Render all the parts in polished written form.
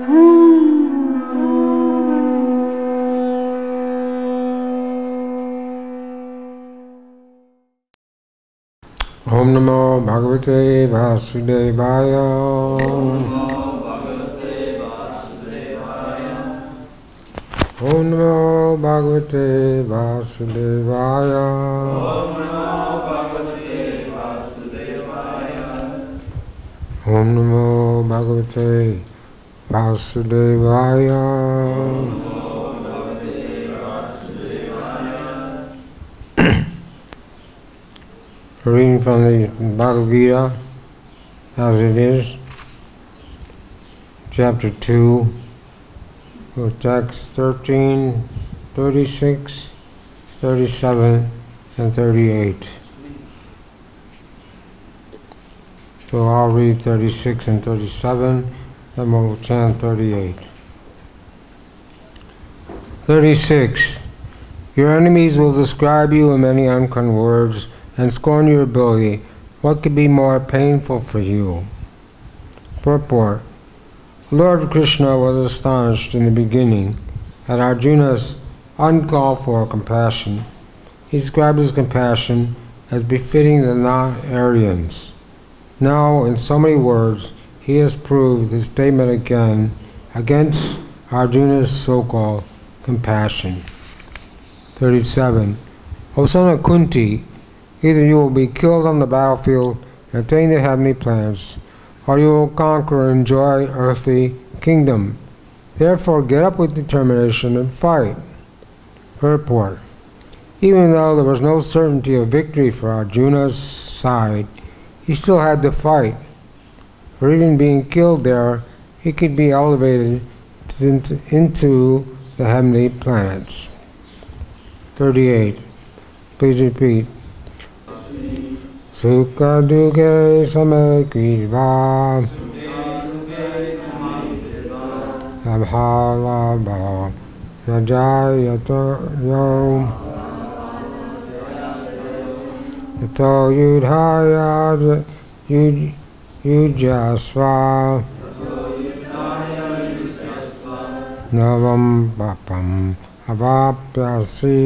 Om Namo Bhagavate Vasudevaya. Om Namo Bhagavate Vasudevaya. Om Namo Bhagavate Vasudevaya. Reading from the Bhagavad-Gita as it is, chapter 2, with texts 13, 36, 37, and 38. So I'll read 36 and 37, then we'll chant 38. 36. Your enemies will describe you in many unkind words and scorn your ability. What could be more painful for you? Purport. Lord Krishna was astonished in the beginning at Arjuna's uncalled for compassion. He described his compassion as befitting the non-Aryans. Now, in so many words, he has proved his statement again against Arjuna's so-called compassion. 37. O son of Kunti, either you will be killed on the battlefield and attain the heavenly planets, or you will conquer and enjoy earthly kingdom. Therefore get up with determination and fight. Purport. Even though there was no certainty of victory for Arjuna's side, he still had to fight. For even being killed there, he could be elevated into the heavenly planets. 38. Please repeat. Sukha dukkhe samakriva labha labha najayato yom yato yudhaya yujasva navam papam avapyasi.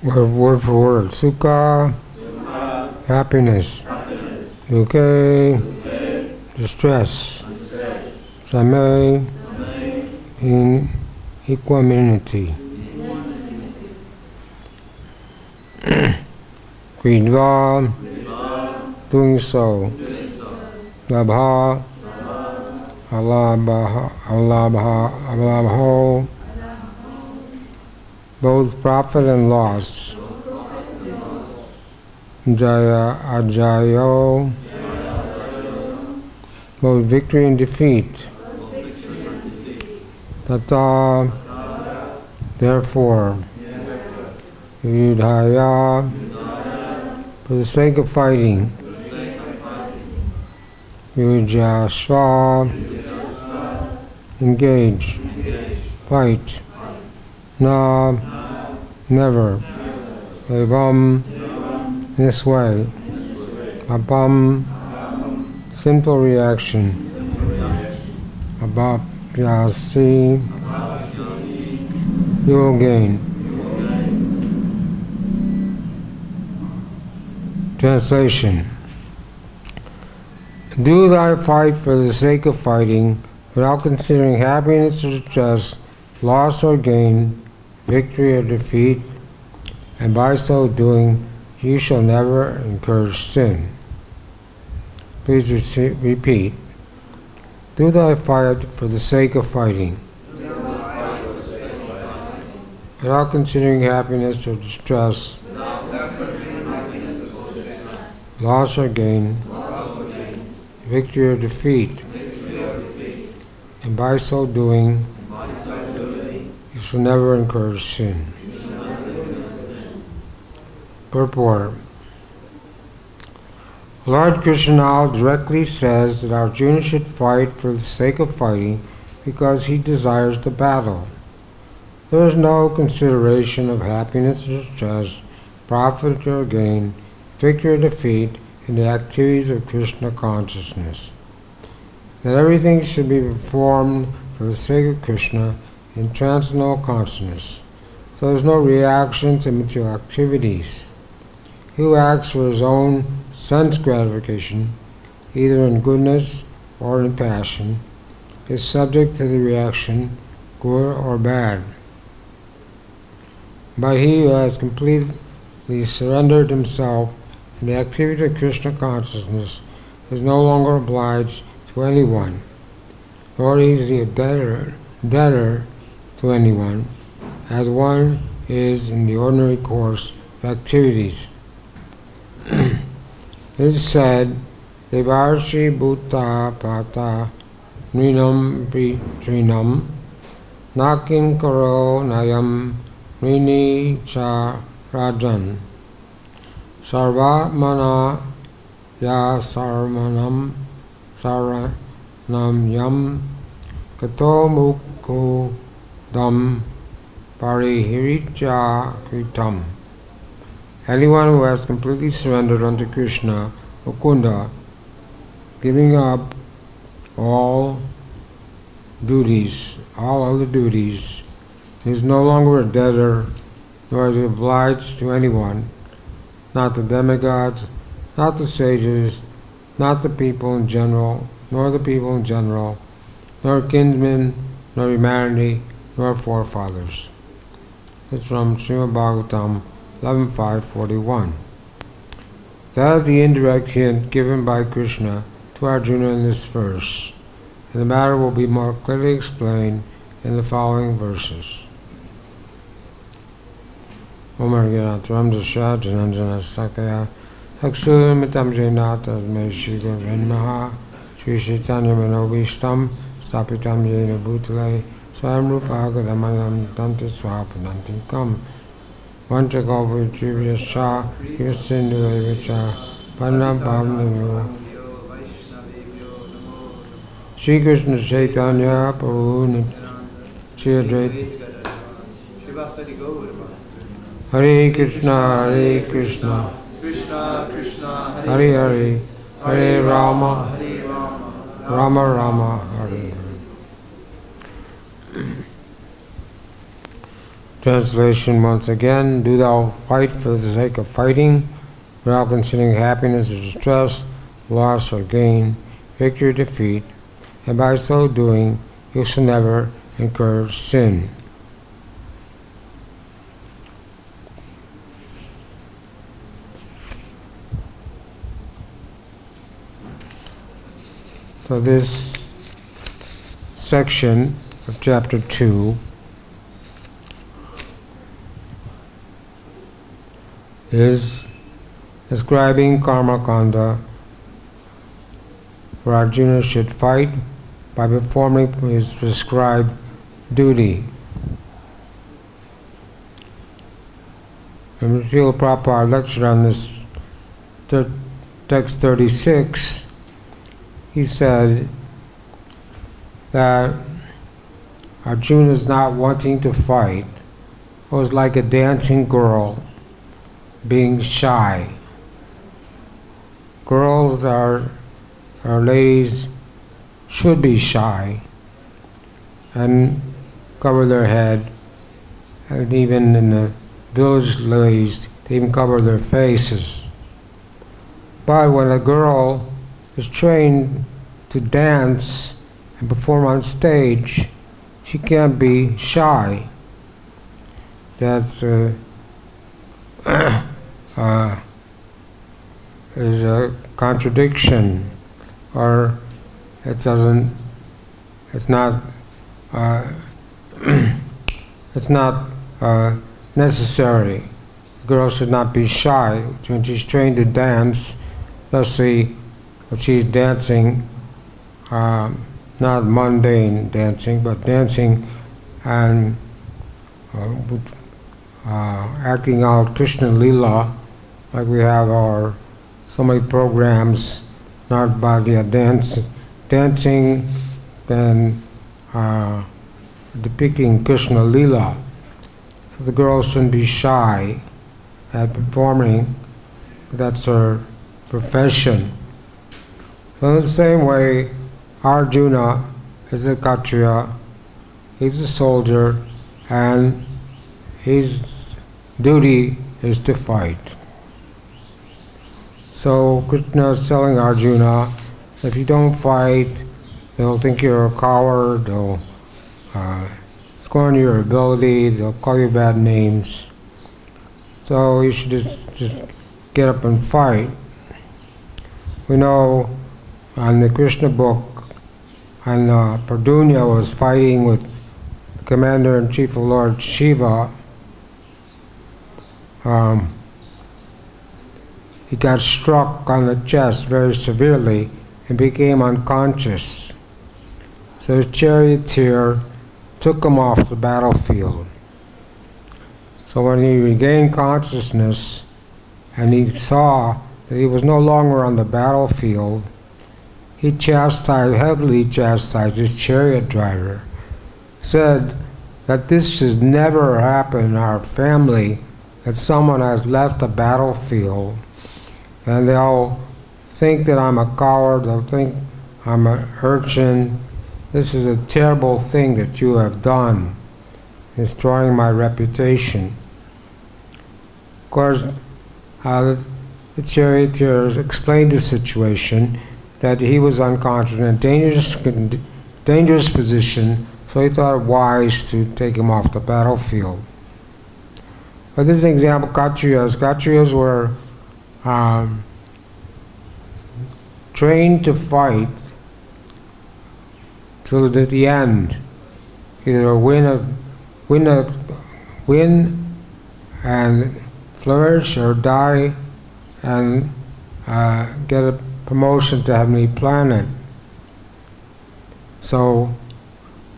Word for word. Sukha, happiness. Dukkhe, distress. Same, in equanimity. Kridva, doing so. Labha, alabha, both profit and loss. Jaya ajayo, both victory and defeat. Tata, therefore. Yudhaya, for the sake of fighting. Yujasva, engage, fight. Na, never. Evam, this way. Abam, simple reaction. Abapyasi, you will gain. Translation. Do thy fight for the sake of fighting, without considering happiness or distress, loss or gain, victory or defeat, and by so doing you shall never incur sin. Please repeat. Do thy fight for the sake of fighting, without considering happiness or distress, loss or gain, victory or defeat, and by so doing you shall never incur sin. Purport. Lord Krishna directly says that Arjuna should fight for the sake of fighting because he desires the battle. There is no consideration of happiness or distress, profit or gain, victory or defeat, in the activities of Krishna consciousness. That everything should be performed for the sake of Krishna in transcendental consciousness. So there is no reaction to material activities. He who acts for his own sense gratification, either in goodness or in passion, is subject to the reaction, good or bad. But he who has completely surrendered himself in the activity of Krishna consciousness is no longer obliged to anyone, nor is he a debtor to anyone, as one is in the ordinary course of activities. It is said, Devarshi Bhuta Pata Nrinam Trinam Nakin Karo Nayam Nrini Cha Rajan Sarvamana Ya Sarmanam Saranam Yam Kato Mukhu Dam Parihiricha Kritam. Anyone who has completely surrendered unto Krishna, Mukunda, giving up all duties, all other duties, is no longer a debtor, nor is he obliged to anyone, not the demigods, not the sages, not the people in general, nor the people in general, nor kinsmen, nor humanity, nor forefathers. It's from Srimad Bhagavatam 11.5.41. That is the indirect hint given by Krishna to Arjuna in this verse, and the matter will be more clearly explained in the following verses. Om Argyanatram Dasya Jananjana Sakaya Akshuramitam Jena Tasmai Shri Gurave Namaha Shri Chaitanya Manobishtam Stapitam Jena Bhutale Swayam Rupa Gadamayam Tanti Swapananti Kam Vanchagopa Jivyascha Yusindu Evacha Panam Pavnayo Shri Krishna Chaitanya Prabhu Shri Advaita Hare Krishna, Krishna Krishna, Hare Hare, Hare Rama, Rama Rama, Hare Hare. Translation once again. Do thou fight for the sake of fighting, without considering happiness or distress, loss or gain, victory or defeat, and by so doing you shall never incur sin. So this section of chapter 2 is describing karma kanda, where Arjuna should fight by performing his prescribed duty. And Srila Prabhupada lectured on this text 36. He said that Arjuna is not wanting to fight. It was like a dancing girl being shy. Girls or ladies should be shy and cover their head, and even in the village ladies, they even cover their faces. But when a girl is trained to dance and perform on stage, she can't be shy. That's is a contradiction, or it's not necessary. The girl should not be shy when she's trained to dance, especially if she's dancing, not mundane dancing, but dancing and acting out Krishna Lila, like we have so many programs, not Bhagavad-Gita dancing and depicting Krishna Lila. So the girl shouldn't be shy at performing. That's her profession. So in the same way, Arjuna is a Kshatriya, he's a soldier, and his duty is to fight. So Krishna is telling Arjuna, if you don't fight, they'll think you're a coward, they'll scorn your ability, they'll call you bad names. So you should just get up and fight. We know on the Krishna book, when Pradyumna was fighting with the Commander-in-Chief of Lord Shiva, he got struck on the chest very severely and became unconscious. So his charioteer took him off the battlefield. So when he regained consciousness and he saw that he was no longer on the battlefield, he heavily chastised his chariot driver, said that this has never happened in our family, that someone has left the battlefield and they'll think that I'm a coward, they'll think I'm an urchin. This is a terrible thing that you have done, destroying my reputation. Of course, the charioteer explained the situation, that he was unconscious in a dangerous position, so he thought it wise to take him off the battlefield. But this is an example of Kshatriyas. Kshatriyas were trained to fight till the end, either win and flourish, or die and get a promotion to heavenly planet. So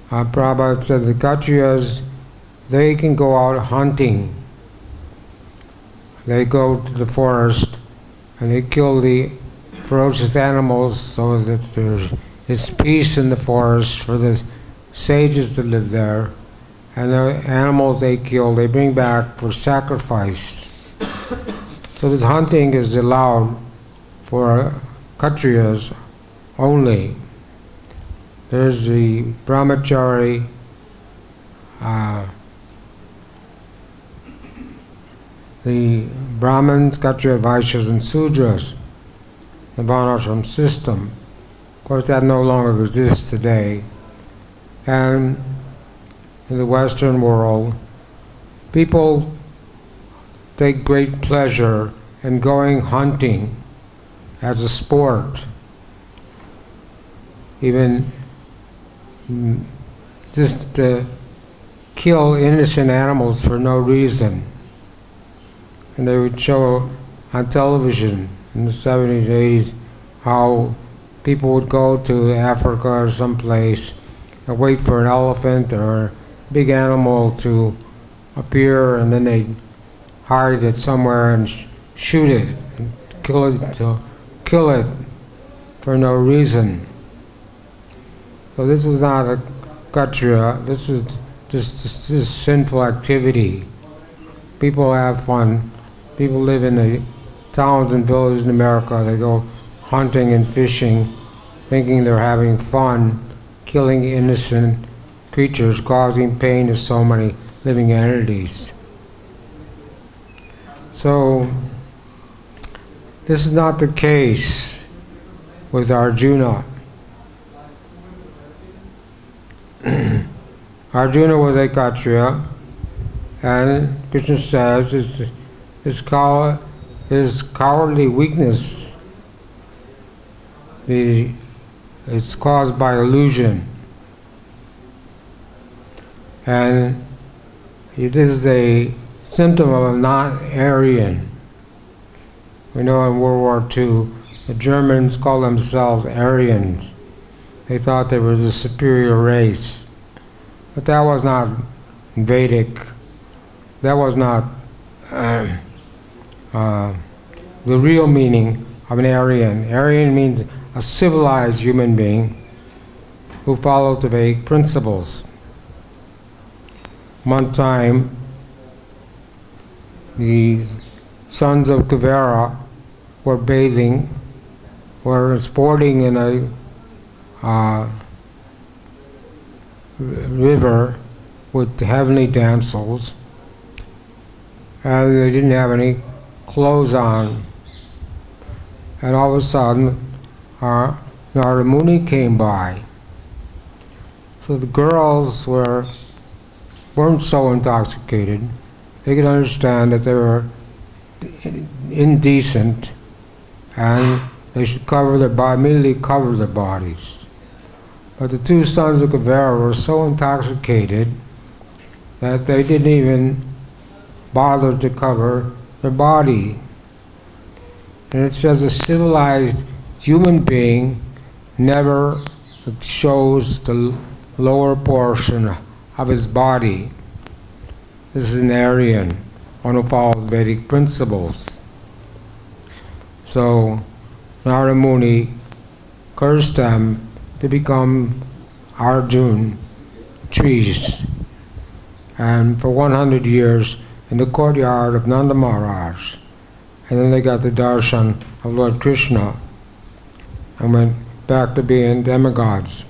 Prabhupada said the Kshatriyas, they can go out hunting. They go to the forest and they kill the ferocious animals so that there is peace in the forest for the sages to live there. And the animals they kill, they bring back for sacrifice. So this hunting is allowed for Kshatriyas only. There's the brahmachari, the Brahmins, Kshatriya, Vaishyas, and Sudras, the Varnashram system. Of course, that no longer exists today. And in the Western world, people take great pleasure in going hunting as a sport. Even just to kill innocent animals for no reason. And they would show on television in the 70s, 80s, how people would go to Africa or someplace and wait for an elephant or a big animal to appear, and then they'd hide it somewhere and shoot it, and kill it for no reason. So this was not a Kshatriya, this was just this sinful activity. People have fun. People live in the towns and villages in America. They go hunting and fishing, thinking they're having fun, killing innocent creatures, causing pain to so many living entities. So this is not the case with Arjuna. Arjuna was a Kshatriya, and Krishna says his cowardly weakness is caused by illusion. And this is a symptom of a non-Aryan. We know in World War II, the Germans called themselves Aryans. They thought they were the superior race. But that was not Vedic. That was not the real meaning of an Aryan. Aryan means a civilized human being who follows the Vedic principles. One time, the sons of Kuvera were bathing, were sporting in a river with heavenly damsels, and they didn't have any clothes on. And all of a sudden, Narada Muni came by. So the girls weren't so intoxicated. They could understand that they were indecent, and they should immediately cover their bodies. But the two sons of Kavera were so intoxicated that they didn't even bother to cover their body. And it says a civilized human being never shows the lower portion of his body. This is an Aryan, one who follows Vedic principles. So Narada Muni cursed them to become Arjun trees. And for 100 years in the courtyard of Nanda Maharaj. And then they got the darshan of Lord Krishna and went back to being demigods.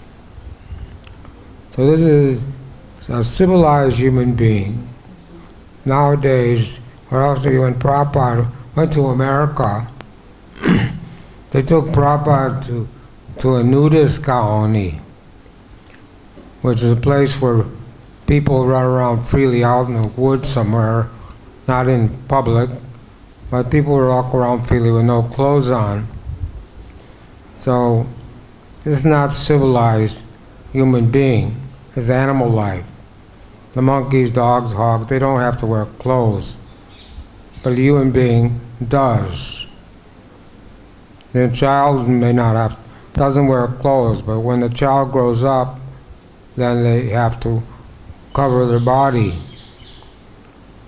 So this is a civilized human being. Nowadays, or else when Prabhupada went to America, they took Prabhupada to a nudist colony, which is a place where people run around freely out in the woods somewhere, not in public, but people walk around freely with no clothes on. So this is not civilized human being. It's animal life. The monkeys, dogs, hogs, they don't have to wear clothes. But a human being does. The child may not have, doesn't wear clothes, but when the child grows up, then they have to cover their body.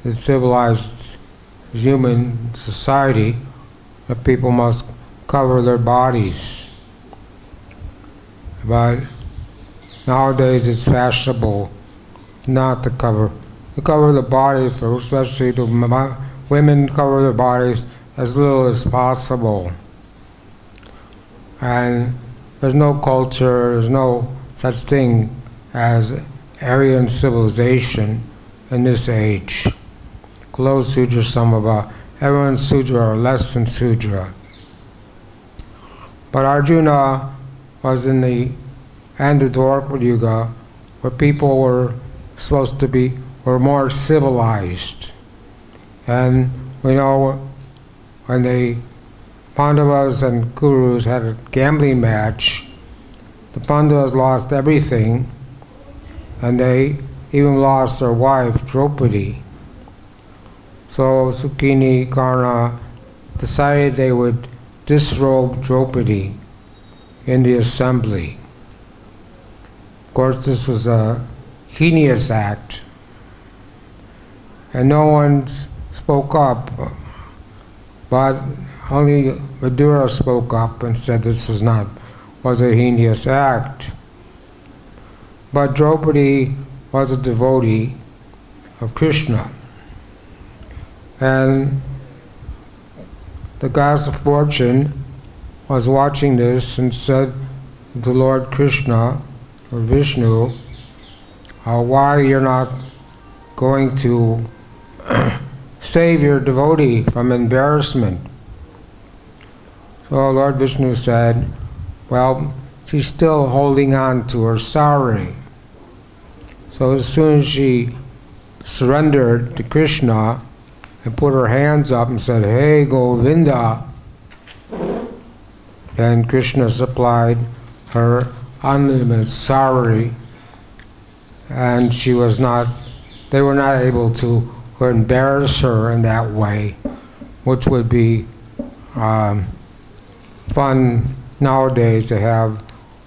In civilized human society, the people must cover their bodies. But nowadays it's fashionable not to cover the body, for especially the women cover their bodies as little as possible. And there's no culture, there's no such thing as Aryan civilization in this age. Clothes Sudra Samabha, everyone's Sudra or less than Sudra. But Arjuna was in the end of Dwarka Yuga, where people were supposed to be, were more civilized. And we know when the Pandavas and Kurus had a gambling match, the Pandavas lost everything, and they even lost their wife, Draupadi. So Sukhini, Karna decided they would disrobe Draupadi in the assembly. Of course, this was a heinous act, and no one spoke up, but only Vidura spoke up and said this was a heinous act. But Draupadi was a devotee of Krishna, and the goddess of fortune was watching this and said to Lord Krishna or Vishnu, why you're not going to save your devotee from embarrassment. So Lord Vishnu said, well, she's still holding on to her sari. So as soon as she surrendered to Krishna and put her hands up and said, hey Govinda, then Krishna supplied her unlimited sari, and they were not able to embarrass her in that way, which would be fun nowadays to have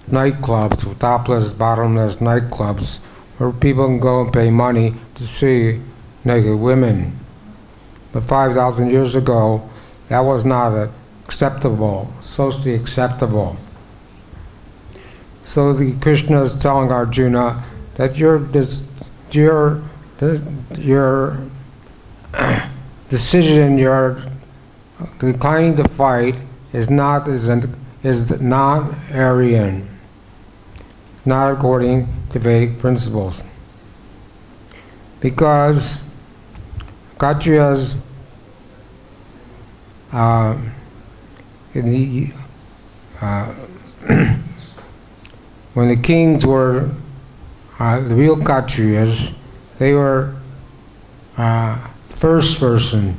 nightclubs, topless, bottomless nightclubs, where people can go and pay money to see naked women. But 5,000 years ago, that was not acceptable, socially acceptable. So Krishna is telling Arjuna that your decision, your declining to fight is not Aryan. It's not according to Vedic principles. Because Kshatriyas when the kings were the real Kshatriyas, they were the first person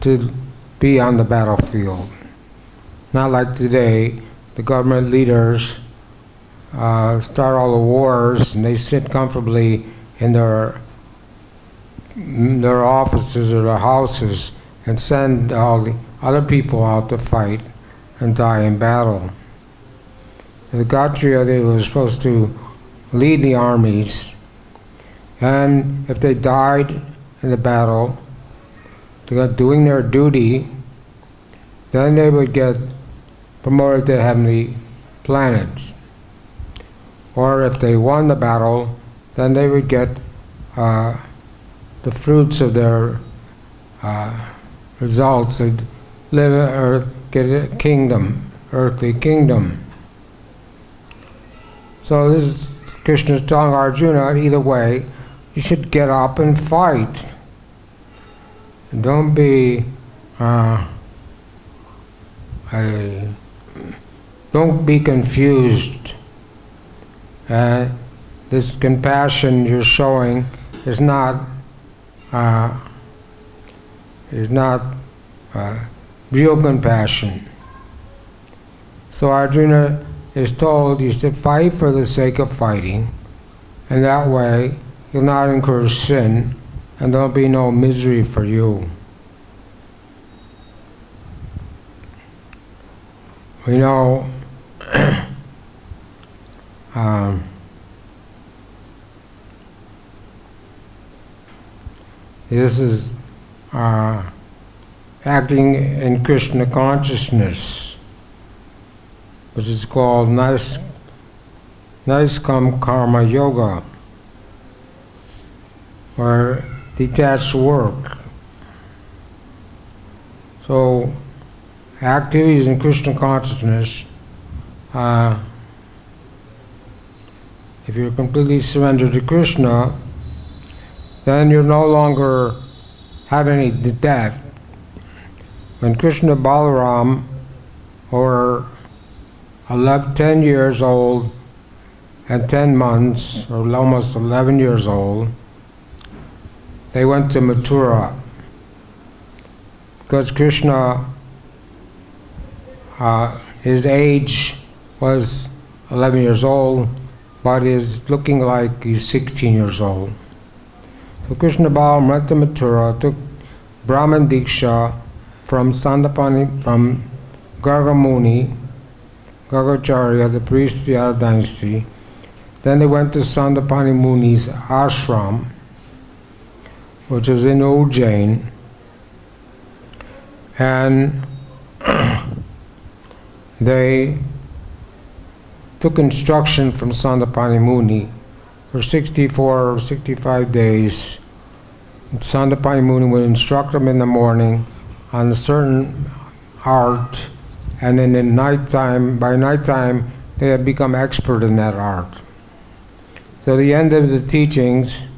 to be on the battlefield. Not like today, the government leaders start all the wars and they sit comfortably in their offices or their houses and send all the other people out to fight and die in battle. The Kshatriya, they were supposed to lead the armies, and if they died in the battle, doing their duty, then they would get promoted to heavenly planets. Or if they won the battle, then they would get the fruits of their results. They'd live or get a kingdom, earthly kingdom. So this is Krishna's telling Arjuna, either way, you should get up and fight. And don't be confused. This compassion you're showing is not real compassion. So Arjuna is told you should fight for the sake of fighting, and that way you'll not incur sin, and there'll be no misery for you. We know this is acting in Krishna consciousness, which is called ISKCON Karma Yoga, or detached work. So, activities in Krishna consciousness, if you're completely surrendered to Krishna, then you no longer have any debt. When Krishna Balaram were 10 years old and 10 months, or almost 11 years old, they went to Mathura. Because Krishna, his age was 11 years old, but is looking like he's 16 years old. So Krishna Balaram went to Mathura, took Brahman Diksha from Garga Muni, Gargacharya, the priest of the Yadav dynasty. Then they went to Sandapani Muni's ashram, which was in Ujjain, and they took instruction from Sandapani Muni for 64 or 65 days. Sandapani Muni would instruct them in the morning on a certain art, and then by nighttime they had become expert in that art. So at the end of the teachings,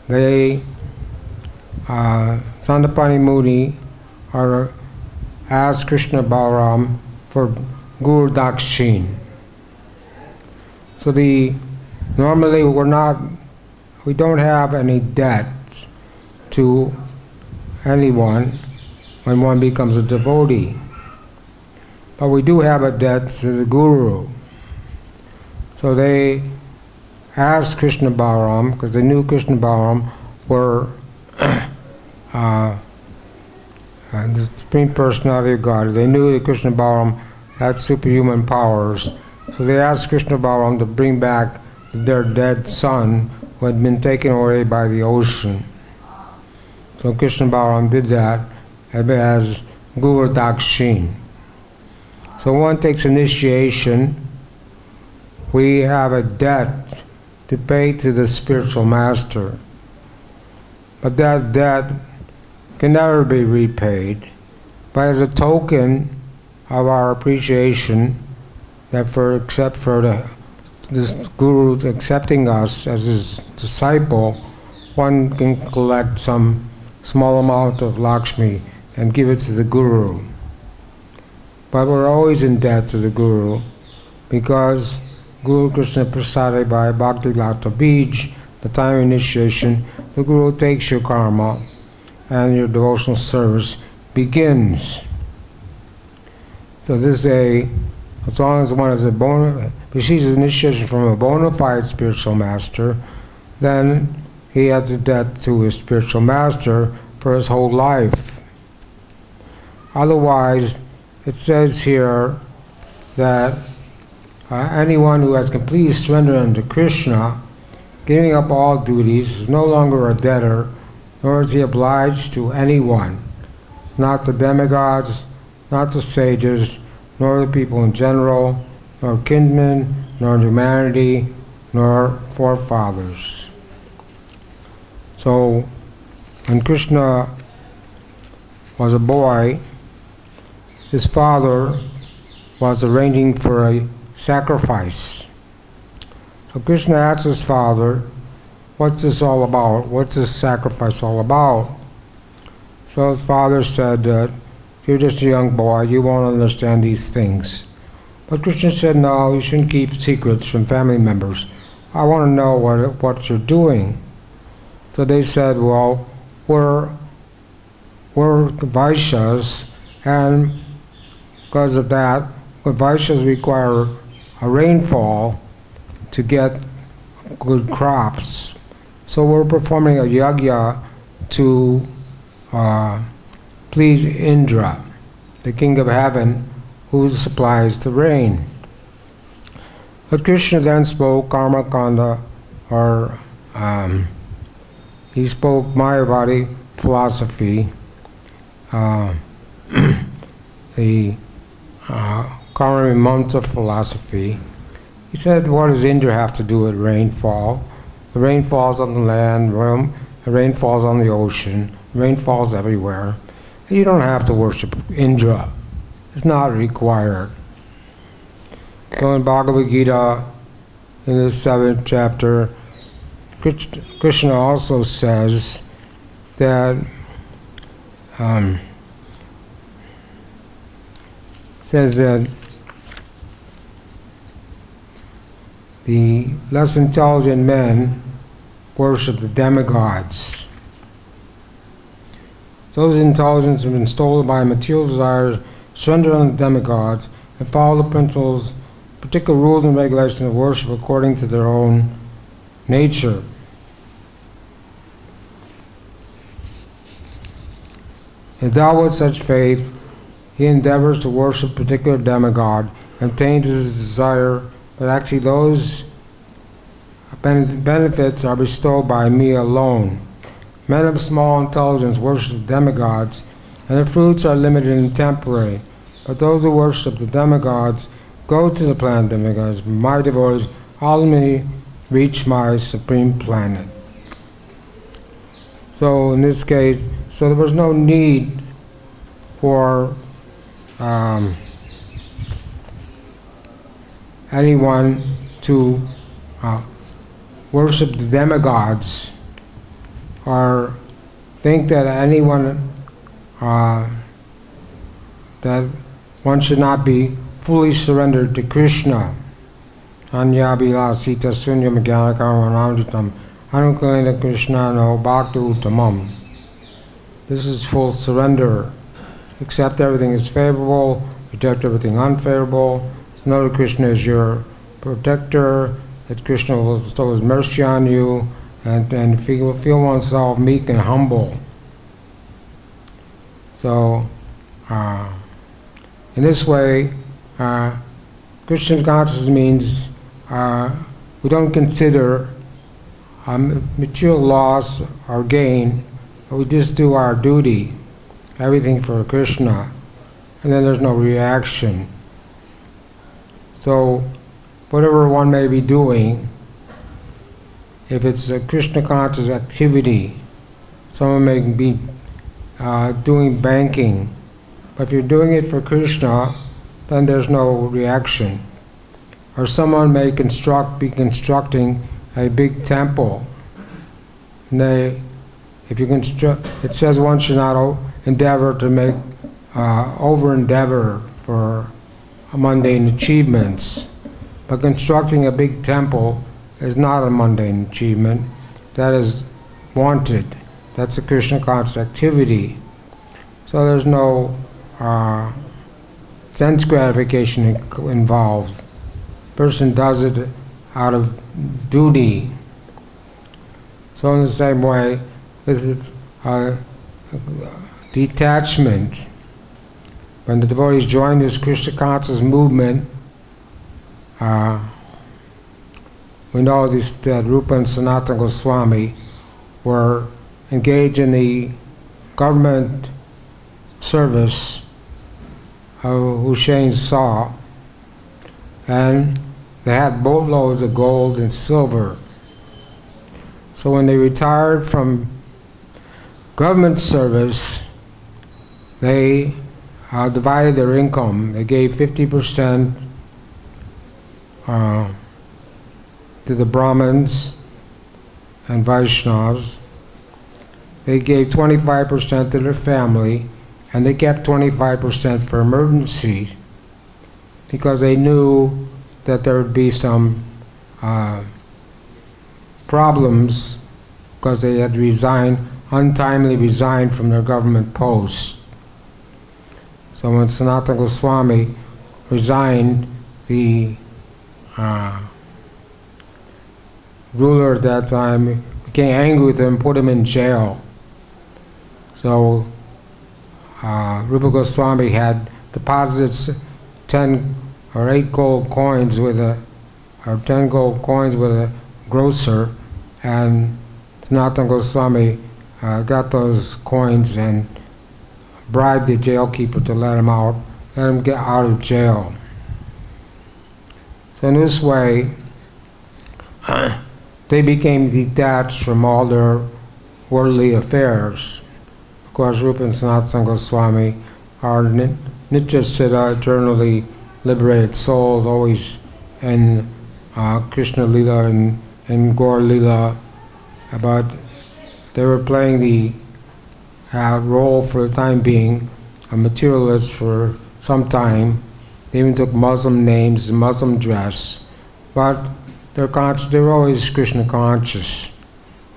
Sandapani Muni asked Krishna Balaram for Guru Dakshin. So normally we don't have any debt to anyone when one becomes a devotee. But we do have a debt to the Guru. So they asked Krishna Balaram, because they knew Krishna Balaram were the Supreme Personality of God. They knew that Krishna Balaram had superhuman powers. So they asked Krishna Balaram to bring back their dead son who had been taken away by the ocean. So Krishna Balaram did that as Guru Dakshin. So one takes initiation, we have a debt to pay to the spiritual master. But that debt can never be repaid. But as a token of our appreciation, that except for this Guru accepting us as his disciple, one can collect some small amount of Lakshmi and give it to the Guru. But we're always in debt to the Guru, because Guru Krishna Prasade by Bhakti Lata Bij, the time of initiation, the Guru takes your karma and your devotional service begins. So this is as long as one receives initiation from a bona fide spiritual master, then he has a debt to his spiritual master for his whole life. Otherwise, it says here that anyone who has completely surrendered unto Krishna, giving up all duties, is no longer a debtor, nor is he obliged to anyone, not the demigods, not the sages, nor the people in general, nor kindmen, nor humanity, nor forefathers. So, when Krishna was a boy, his father was arranging for a sacrifice. So Krishna asked his father, "What's this all about? What's this sacrifice all about?" So his father said, "You're just a young boy, you won't understand these things." But Krishna said, "No, you shouldn't keep secrets from family members. I want to know what you're doing." So they said, "Well, we're Vaishyas, and because of that, Vaishyas require a rainfall to get good crops. So we're performing a yajna to please Indra, the king of heaven, who supplies the rain." But Krishna then spoke Karma Kanda, or he spoke Mayavadi philosophy, the Karma Mantra philosophy. He said, what does Indra have to do with rainfall? The rain falls on the land, the rain falls on the ocean, the rain falls everywhere. You don't have to worship Indra. It's not required. So in Bhagavad-Gita, in the 7th chapter, Krishna also says that the less intelligent men worship the demigods. Those intelligence have been stolen by material desires, surrender on the demigods, and follow the principles, particular rules and regulations of worship according to their own nature. Endowed with such faith, he endeavors to worship a particular demigod and obtains his desire, but actually those benefits are bestowed by me alone. Men of small intelligence worship demigods, and their fruits are limited and temporary. But those who worship the demigods go to the planet demigods. My devotees ultimately reach my supreme planet. So in this case, so there was no need for anyone to worship the demigods or think that anyone that one should not be fully surrendered to Krishna. Anyabhila sita sunyam jnanakarmanamritam anukalena Krishna no bhakti uttamam. This is full surrender. Accept everything is favorable, reject everything unfavorable. Know that Krishna is your protector, that Krishna will bestow his mercy on you, and feel oneself meek and humble. So, in this way, Krishna consciousness means we don't consider material loss or gain, but we just do our duty, everything for Krishna, and then there's no reaction. So, whatever one may be doing, if it's a Krishna conscious activity, someone may be doing banking, But if you're doing it for Krishna, then there's no reaction. Or someone may be constructing a big temple. And if you construct, it says one should not endeavor to make over-endeavor for mundane achievements. But constructing a big temple is not a mundane achievement. That is wanted. That's a Krishna conscious activity. So there's no sense gratification involved. Person does it out of duty. So in the same way, this is detachment. When the devotees join this Krishna conscious movement, we know that Rupa and Sanatana Goswami were engaged in the government service of Hussein Shah, and they had boatloads of gold and silver. So when they retired from government service, they divided their income. They gave 50% to the Brahmins and Vaishnavas. They gave 25% to their family, and they kept 25% for emergencies, because they knew that there would be some problems because they had untimely resigned from their government posts. So when Sanatana Goswami resigned, the ruler at that time became angry with him, put him in jail. So Rupa Goswami had deposited 10 or 8 gold coins with a 10 gold coins with a grocer, and Sanatana Goswami got those coins and bribed the jailkeeper to let him out, let him get out of jail. So in this way, they became detached from all their worldly affairs. Of course, Rupa and Sanatana Goswami are Nitya Siddha, eternally liberated souls, always in Krishna Lila and Gaur Lila. But they were playing the role for the time being, a materialist for some time. They even took Muslim names and Muslim dress. But they were always Krishna conscious.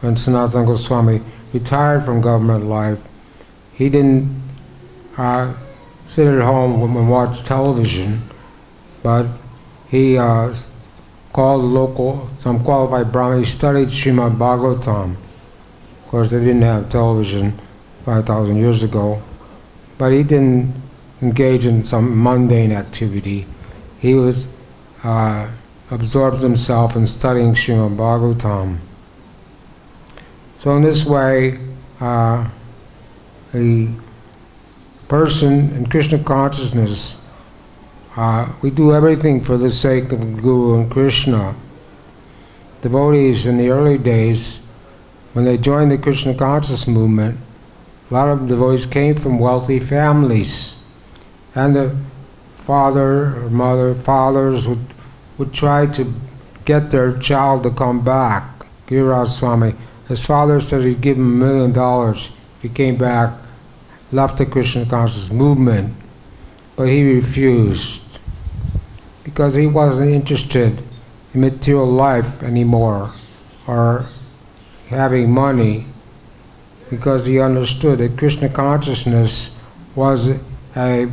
When Sanatana Goswami retired from government life, he didn't sit at home and watch television, but he called some qualified Brahmin. He studied Srimad Bhagavatam. Of course, they didn't have television 5,000 years ago, but he didn't engage in some mundane activity. He was absorbed himself in studying Srimad Bhagavatam. So in this way, the person in Krishna consciousness, we do everything for the sake of the Guru and Krishna. Devotees in the early days, when they joined the Krishna conscious movement, a lot of devotees came from wealthy families, and the father or mother, fathers would try to get their child to come back. Giriraj Swami, his father said he'd give him $1 million if he came back, left the Krishna conscious movement, but he refused because he wasn't interested in material life anymore or having money, because he understood that Krishna consciousness was a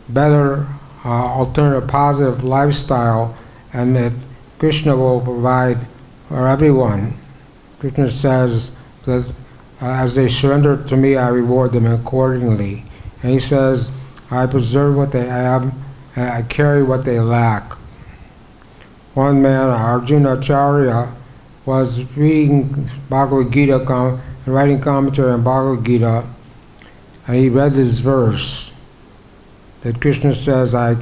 better alternative, positive lifestyle, and that Krishna will provide for everyone. Krishna says that as they surrender to me, I reward them accordingly. And he says, I preserve what they have, and I carry what they lack. One man, Arjuna Acharya, was reading Bhagavad-Gita, writing commentary on Bhagavad-Gita, and he read this verse that Krishna says, I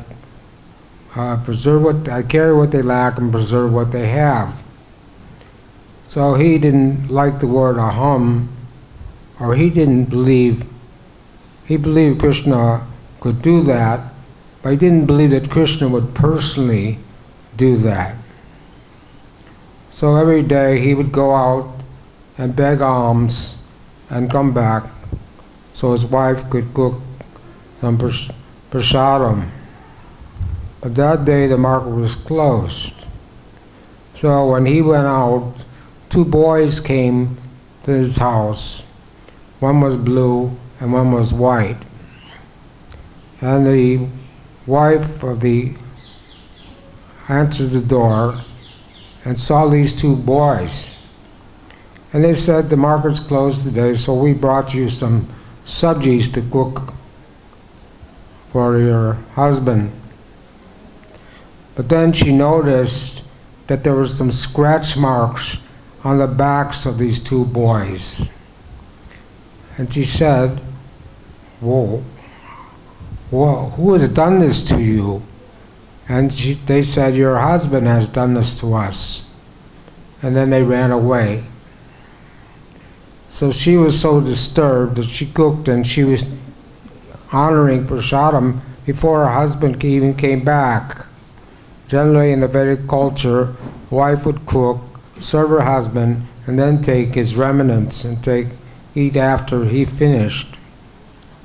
carry what they lack and preserve what they have. So he didn't like the word aham, or he believed Krishna could do that, but he didn't believe that Krishna would personally do that. So every day he would go out and beg alms and come back so his wife could cook some prasadam. But that day the market was closed. So when he went out, 2 boys came to his house. One was blue and one was white. And the wife of the answered the door and saw these 2 boys. And they said, the market's closed today, so we brought you some sabjis to cook for your husband. But then she noticed that there were some scratch marks on the backs of these 2 boys. And she said, whoa, who has done this to you? And they said, your husband has done this to us. And then they ran away. So she was so disturbed that she cooked, and she was honoring prasadam before her husband even came back. Generally in the Vedic culture, the wife would cook, serve her husband, and then take his remnants and eat after he finished.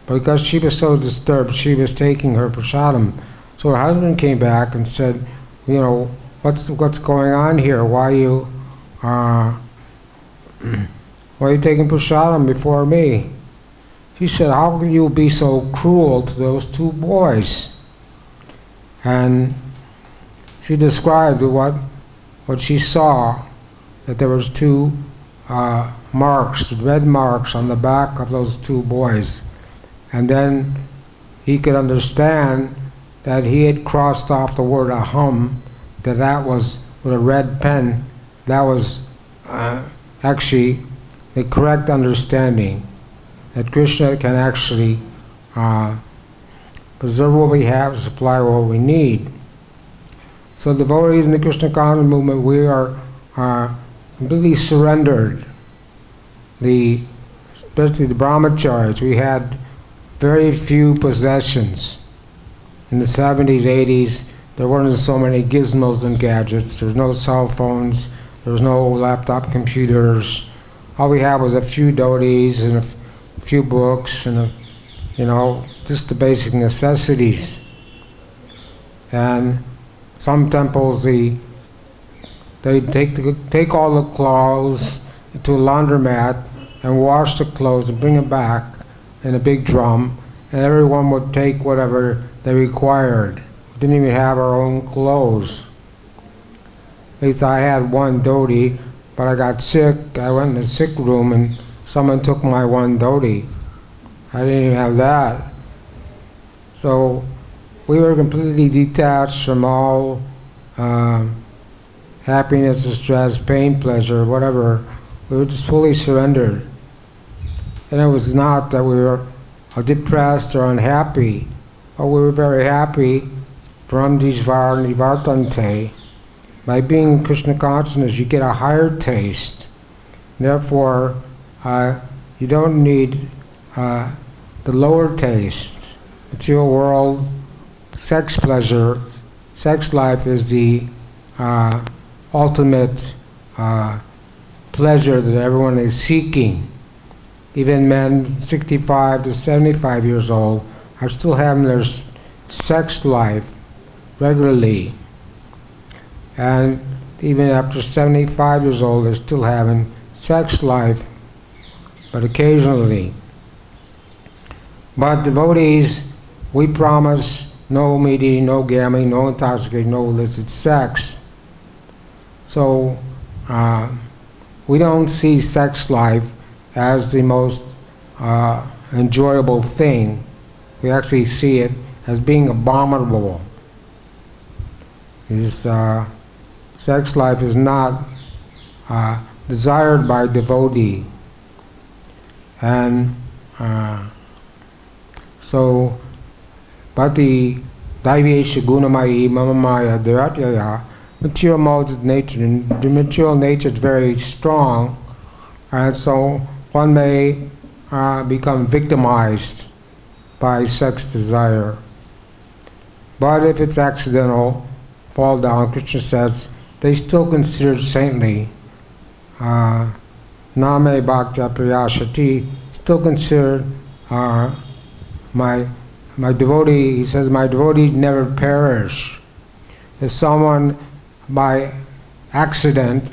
But because she was so disturbed, she was taking her prasadam. So her husband came back and said, you know, what's going on here? Why are you taking prasadam before me? She said, how can you be so cruel to those 2 boys? And she described what she saw, that there was 2 marks, red marks on the back of those 2 boys. And then he could understand that he had crossed off the word aham, that was with a red pen, that was actually the correct understanding, that Krishna can actually preserve what we have, supply what we need. So devotees in the Krishna consciousness movement, we are completely surrendered. Especially the brahmacharis, we had very few possessions. In the 70s, 80s, there weren't so many gizmos and gadgets. There was no cell phones. There was no laptop computers. All we had was a few devotees and a few books and just the basic necessities. And some temples, they take all the clothes to a laundromat and wash the clothes and bring them back in a big drum, and everyone would take whatever they required. We didn't even have our own clothes. At least I had one dhoti, but I got sick. I went in the sick room and someone took my one dhoti. I didn't even have that. So we were completely detached from all happiness, stress, pain, pleasure, whatever. We were just fully surrendered. And it was not that we were depressed or unhappy, but we were very happy. Brahmdishvar nivartante. By being in Krishna consciousness, you get a higher taste. Therefore, you don't need the lower taste. Material world, sex pleasure, sex life is the ultimate pleasure that everyone is seeking. Even men 65 to 75 years old are still having their sex life regularly. And even after 75 years old, they're still having sex life, but occasionally. But devotees, we promise no meat eating, no gambling, no intoxication, no illicit sex. So we don't see sex life as the most enjoyable thing. We actually see it as being abominable. Sex life is not desired by devotee. And so, Bhati Daivesha Gunamayi Mamamaya Dhiratyaya, material modes of nature, and the material nature is very strong, and so one may become victimized by sex desire. But if it's accidental, fall down, Krishna says, they still considered saintly. Name bhakta priyashati, still considered my devotee. He says, my devotees never perish. If someone by accident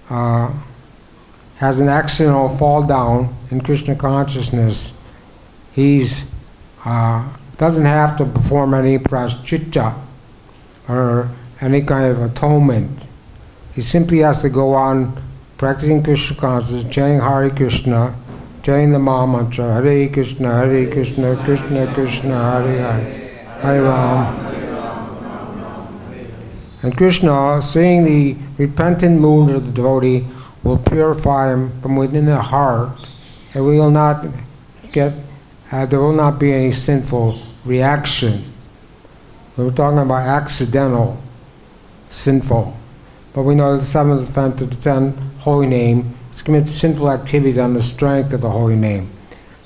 has an accidental fall down in Krishna consciousness, he's doesn't have to perform any prashchitta or any kind of atonement. He simply has to go on practicing Krishna consciousness, chanting Hare Krishna, chanting the Maha Mantra, Hare Krishna, Krishna Krishna, Hare Hare, Hare Ram. And Krishna, seeing the repentant mood of the devotee, will purify him from within the heart, and we will not get, there will not be any sinful reaction. We're talking about accidental, sinful. But we know the seventh offense of the 10 holy name is to commit sinful activities on the strength of the holy name.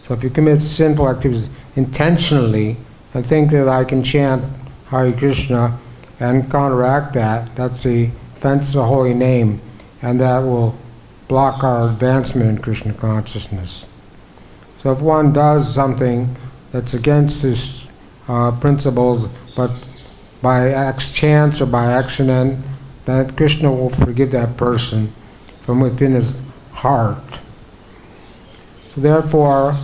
So if you commit sinful activities intentionally and think that I can chant Hare Krishna and counteract that, that's the offense of the holy name, and that will block our advancement in Krishna consciousness. So if one does something that's against his principles, but by chance or by accident, then Krishna will forgive that person from within his heart. So therefore,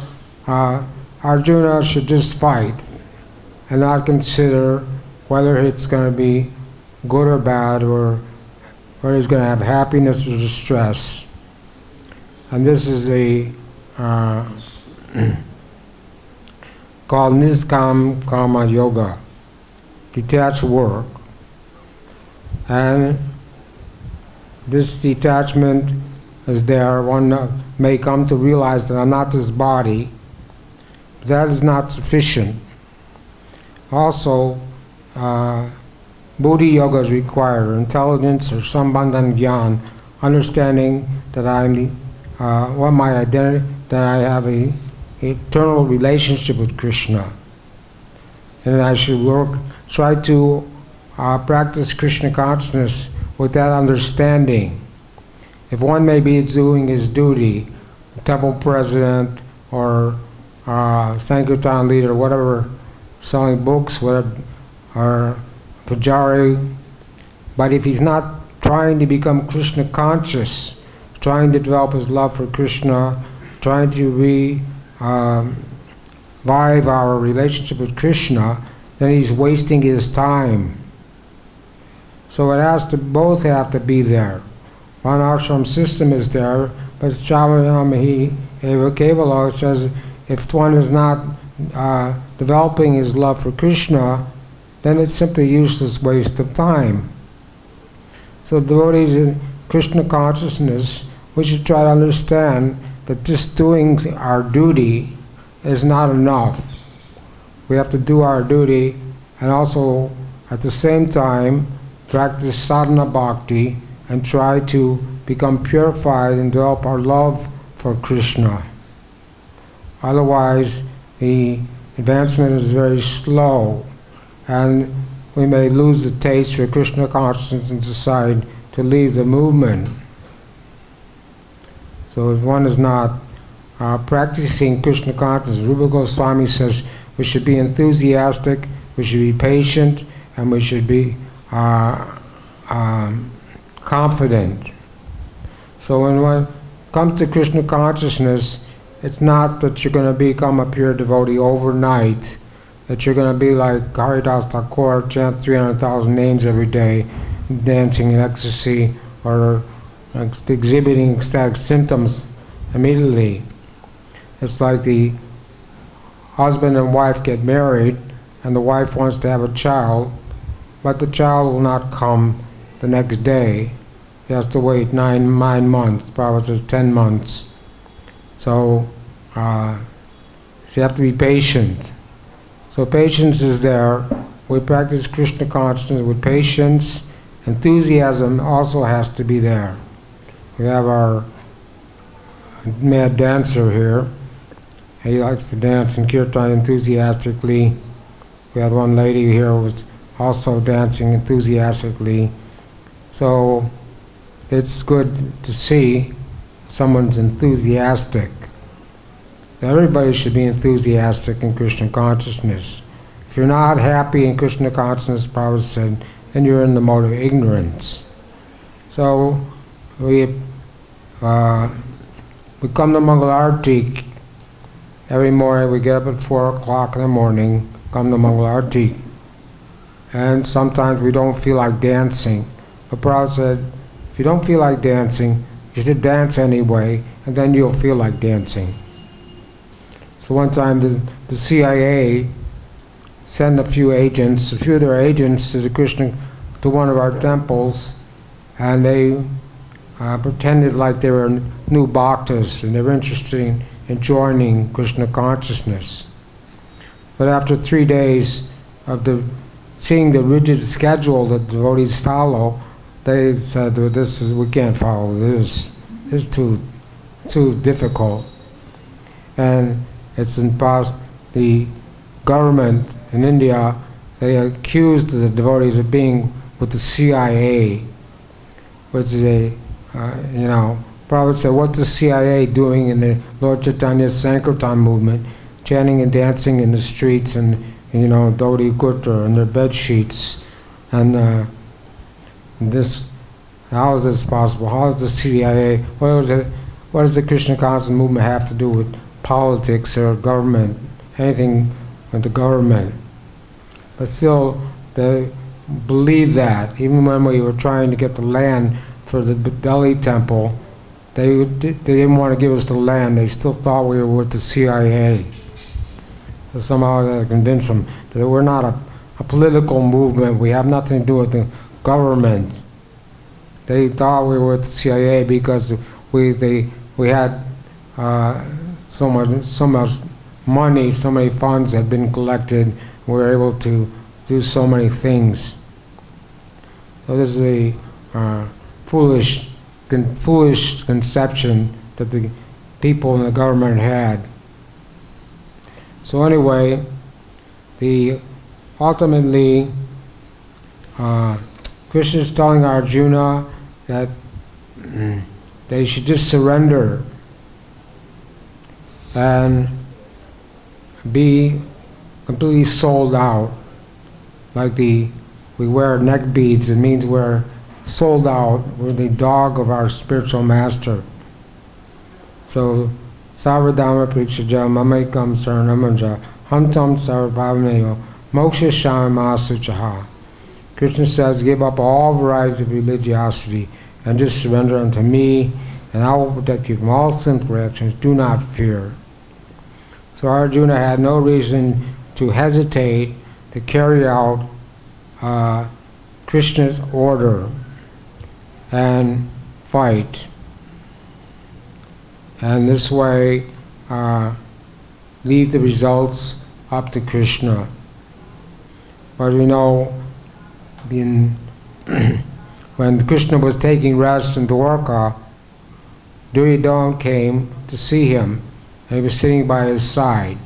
Arjuna should just fight and not consider whether it's going to be good or bad, or whether he's going to have happiness or distress. And this is a called Niskam Karma Yoga, detached work. And this detachment is there. One may come to realize that I'm not this body, but that is not sufficient. Also, Buddhi Yoga is required, or intelligence, or Sambandhan Gyan, understanding that I'm what my identity, that I have a eternal relationship with Krishna, and I should try to practice Krishna consciousness with that understanding. If one may be doing his duty, temple president or Sankirtan leader, whatever, selling books, whatever, or pujari, but if he's not trying to become Krishna conscious, trying to develop his love for Krishna, trying to revive our relationship with Krishna, then he's wasting his time. So it has to, both have to be there. One ashram system is there, but Shravanahi Eva Kevala says if one is not developing his love for Krishna, then it's simply a useless waste of time. So devotees in Krishna consciousness, we should try to understand that just doing our duty is not enough. We have to do our duty and also at the same time practice sadhana bhakti and try to become purified and develop our love for Krishna. Otherwise, the advancement is very slow, and we may lose the taste for Krishna consciousness and decide to leave the movement. So if one is not practicing Krishna consciousness, Rupa Goswami says we should be enthusiastic, we should be patient, and we should be confident. So when one comes to Krishna consciousness, it's not that you're going to become a pure devotee overnight, that you're going to be like Haridas Thakur, chant 300,000 names every day, dancing in ecstasy, or exhibiting ecstatic symptoms immediately. It's like the husband and wife get married, and the wife wants to have a child, but the child will not come the next day. He has to wait 9 months, Prabhupada says 10 months. So you have to be patient. So patience is there. We practice Krishna consciousness with patience. Enthusiasm also has to be there. We have our mad dancer here, He likes to dance and kirtan enthusiastically. We had one lady here who was also dancing enthusiastically. So it's good to see someone's enthusiastic. Everybody should be enthusiastic in Krishna consciousness. If you're not happy in Krishna consciousness, Prabhupada said, then you're in the mode of ignorance. So we come to Mangal Arati every morning. We get up at 4 o'clock in the morning, come to Mangal Arati. And sometimes we don't feel like dancing. But Prabhupada said, if you don't feel like dancing, you should dance anyway, and then you'll feel like dancing. So one time the CIA sent a few of their agents to one of our temples, and they pretended like they were new bhaktas and they were interested in joining Krishna consciousness. But after 3 days of seeing the rigid schedule that devotees follow, they said, well, we can't follow this. It's too difficult. And it's impossible. The government in India, they accused the devotees of being with the CIA, which is Prabhupada said, what's the CIA doing in the Lord Chaitanya Sankirtan movement, chanting and dancing in the streets and Dhoti Kurta and their bed sheets, and how is this possible? How is the CIA? What does the Krishna consciousness movement have to do with politics or government? Anything with the government? But still, they believe that. Even when we were trying to get the land for the Delhi temple, they didn't want to give us the land. They still thought we were with the CIA. So somehow they convinced them that we're not a political movement. We have nothing to do with the government. They thought we were with the CIA because we had so much money, so many funds had been collected. We were able to do so many things. So this is a foolish conception that the people in the government had. So anyway, ultimately, Krishna is telling Arjuna that they should just surrender and be completely sold out. Like we wear neck beads, it means we're sold out. We're the dog of our spiritual master. So, Sarvadhamma Prikshaja Mamaikam Saranamanja Hantam Sarvabhavaneyo Moksha Shama Suchaha. Krishna says, give up all varieties of religiosity and just surrender unto me, and I will protect you from all sinful actions. Do not fear. So Arjuna had no reason to hesitate to carry out Krishna's order and fight. And this way, leave the results up to Krishna. But we know, when Krishna was taking rest in Dwarka, Duryodhana came to see him, and he was sitting by his side,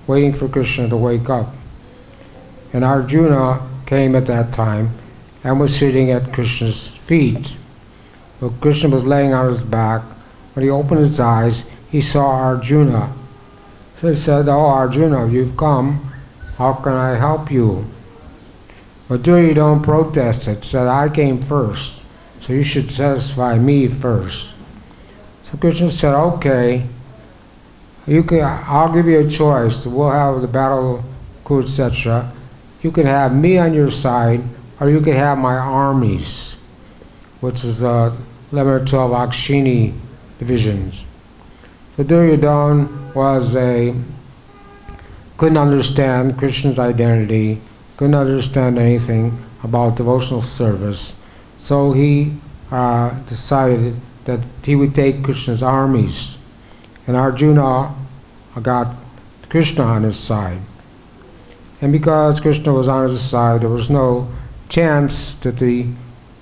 waiting for Krishna to wake up. And Arjuna came at that time and was sitting at Krishna's feet. So Krishna was laying on his back. When he opened his eyes, he saw Arjuna. So he said, oh Arjuna, you've come, how can I help you? But Duryodhana protested, said, I came first, so you should satisfy me first. So Krishna said, okay, I'll give you a choice. We'll have the battle, etc. You can have me on your side, or you can have my armies, which is 11 or 12 Akshini divisions. So Duryodhana couldn't understand Krishna's identity, couldn't understand anything about devotional service. So he decided that he would take Krishna's armies. And Arjuna got Krishna on his side. And because Krishna was on his side, there was no chance that the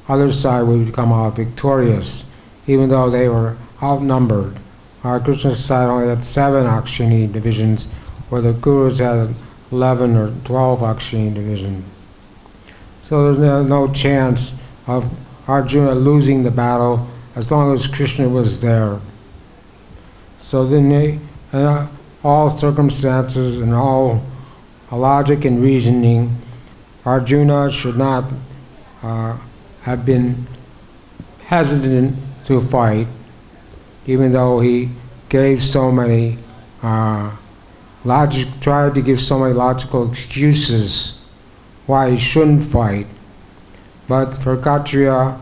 other side would come out victorious, even though they were outnumbered. Krishna's side only had 7 Akshini divisions, where the Kurus had 11 or 12 Akshini divisions. So there's no chance of Arjuna losing the battle as long as Krishna was there. So then all circumstances and all logic and reasoning, Arjuna should not have been hesitant to fight, even though he gave so many tried to give so many logical excuses why he shouldn't fight. But for Kshatriya,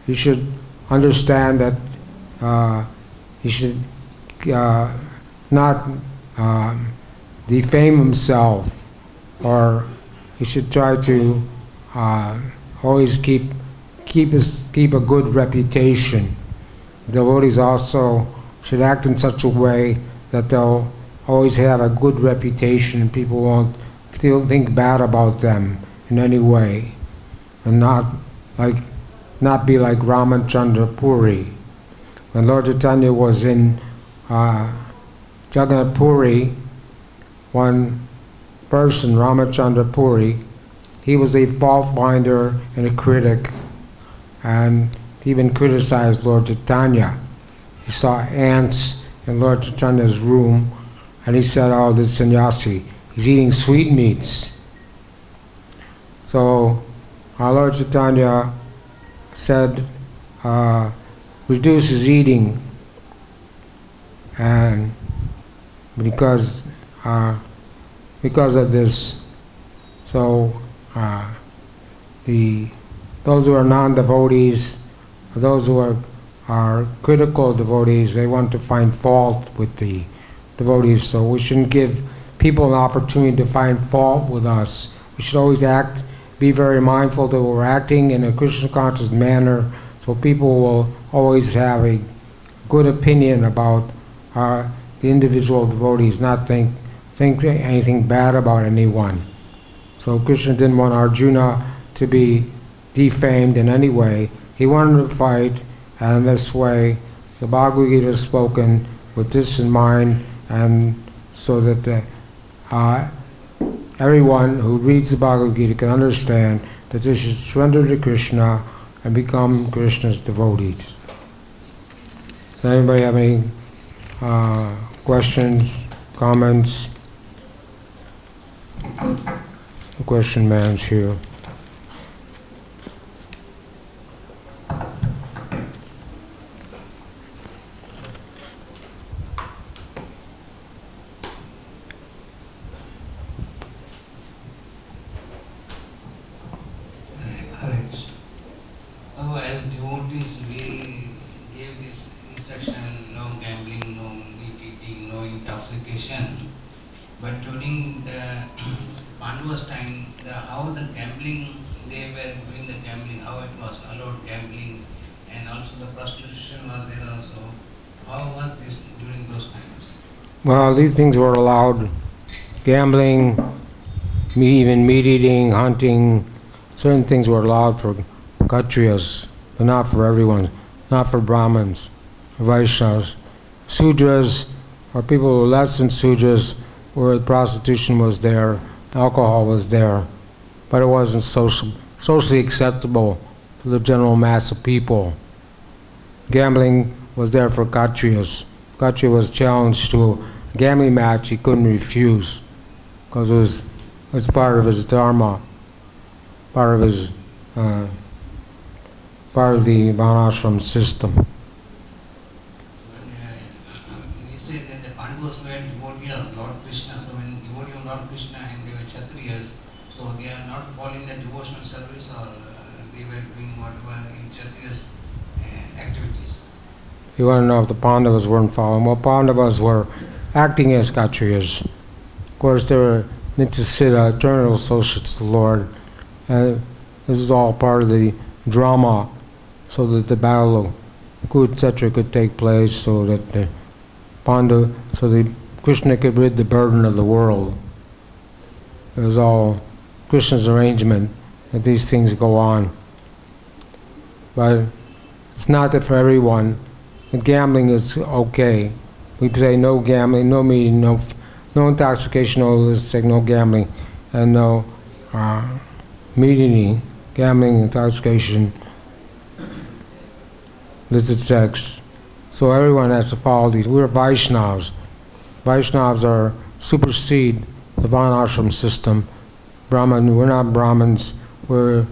he should understand that he should not defame himself, or he should try to always keep a good reputation. Devotees also should act in such a way that they'll always have a good reputation and people won't think bad about them in any way, and not be like Ramachandra Puri. When Lord Chaitanya was in Jagannath Puri, one person, Ramachandra Puri, he was a fault finder and a critic, and even criticized Lord Chaitanya. He saw ants in Lord Chaitanya's room, and he said, "Oh, this sannyasi, he's eating sweetmeats." So our Lord Chaitanya said, reduce his eating, and because of this, so those who are non-devotees, those who are critical devotees, they want to find fault with the devotees. So we shouldn't give people an opportunity to find fault with us. We should always be very mindful that we're acting in a Krishna conscious manner, so people will always have a good opinion about the individual devotees, not think anything bad about anyone. So Krishna didn't want Arjuna to be defamed in any way. He wanted to fight, and this way the Bhagavad-Gita is spoken with this in mind, and so that everyone who reads the Bhagavad-Gita can understand that they should surrender to Krishna and become Krishna's devotees. Does anybody have any questions, comments? The question man's here. As devotees, we gave this instruction: no gambling, no eating, no intoxication. But during the Pandavas' time, how the gambling, they were doing the gambling, how it was allowed gambling, and also the prostitution was there also. How was this during those times? Well, these things were allowed. Gambling, even meat eating, hunting, certain things were allowed for Kshatriyas, but not for everyone, not for Brahmins, Vaishnavas. Sudras, or people who were less than Sudras, where prostitution was there, alcohol was there, but it wasn't socially acceptable to the general mass of people. Gambling was there for Kshatriyas. Kshatriya was challenged to a gambling match he couldn't refuse, because it was part of his dharma, part of his part of the Varnashram system. When we say that the Pandavas were devotees of Lord Krishna, so when devotee of Lord Krishna and they were Kshatriyas, so they are not following the devotional service, or they were doing whatever in Kshatriyas activities. You want to know if the Pandavas weren't following? Well, Pandavas were acting as Kshatriyas. Of course, they were Nityasiddha, eternal associates to the Lord. And this is all part of the drama, so that the battle of Kurukshetra could take place, so that Krishna could rid the burden of the world. It was all Krishna's arrangement that these things go on. But it's not that for everyone gambling is okay. We say no gambling, no meeting, no intoxication, no illicit, no gambling, and no meeting, gambling, intoxication, illicit sex. So everyone has to follow these. We're Vaishnavas. Vaishnavas are supersede the Varnashram system. Brahman, we're not Brahmins. We're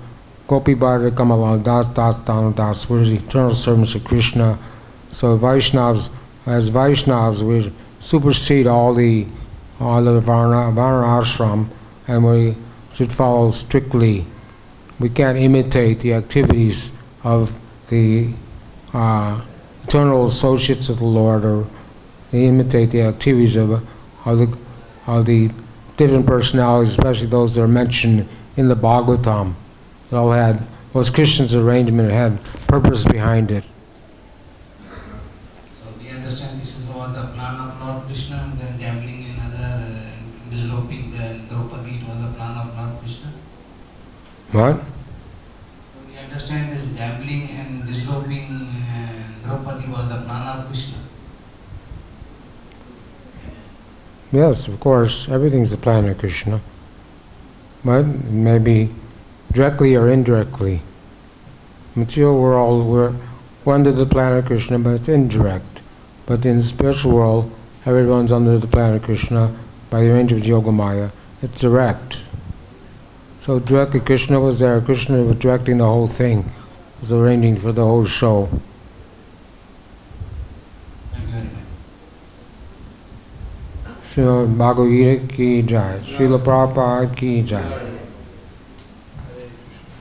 Gopi Bharata Kamala, Das Das Danu Das. We're the eternal servants of Krishna. So Vaishnavas, as Vaishnavas, we supersede all the Varna ashram, and we should follow strictly. We can't imitate the activities of the eternal associates of the Lord, or imitate the activities of the different personalities, especially those that are mentioned in the Bhagavatam. It all was Krishna's arrangement, it had purpose behind it. So we understand this is what the plan of Lord Krishna, the gambling and other disrobing the Draupadi, it was a plan of Lord Krishna. What? So we understand this gambling and disrobing Draupadi was the plan of Krishna. Yes, of course, everything's the plan of Krishna. But maybe directly or indirectly. Material world, we're under the plan of Krishna, but it's indirect. But in the spiritual world, everyone's under the plan of Krishna by the arrangement of Yogamaya. It's direct. So directly Krishna was there. Krishna was directing the whole thing. Was arranging for the whole show. Thank you very much. Srila Bhagavad-Gita ki jai. Srila Prabhupada ki jai.